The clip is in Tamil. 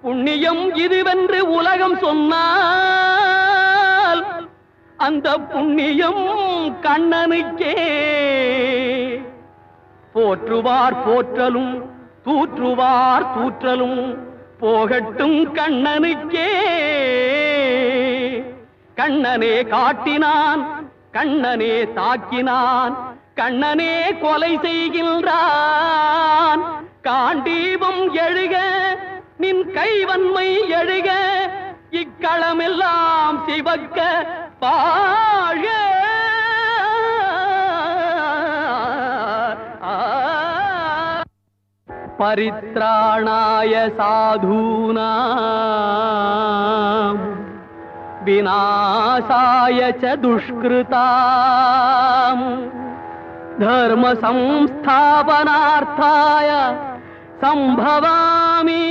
புண்ணியம் இதுவென்று உலகம் சொன்னால் அந்த புண்ணியம் கண்ணனுக்கே. போற்றுவார் போற்றலும் தூற்றுவார் தூற்றலும் போகட்டும் கண்ணனுக்கே. கண்ணனே காட்டினான், கண்ணனே தாக்கினான், கண்ணனே கொலை செய்கின்றான். காண்டீபம் எழுக நின் கைவன்மை எழுக, இக்களமெல்லாம் சிவக்க பாழ. பரித்ராணாய சாதூனாம் விநாசாய ச துஷ்கிருதாம் தர்ம சம்ஸ்தாபனார்த்தாய சம்பவாமி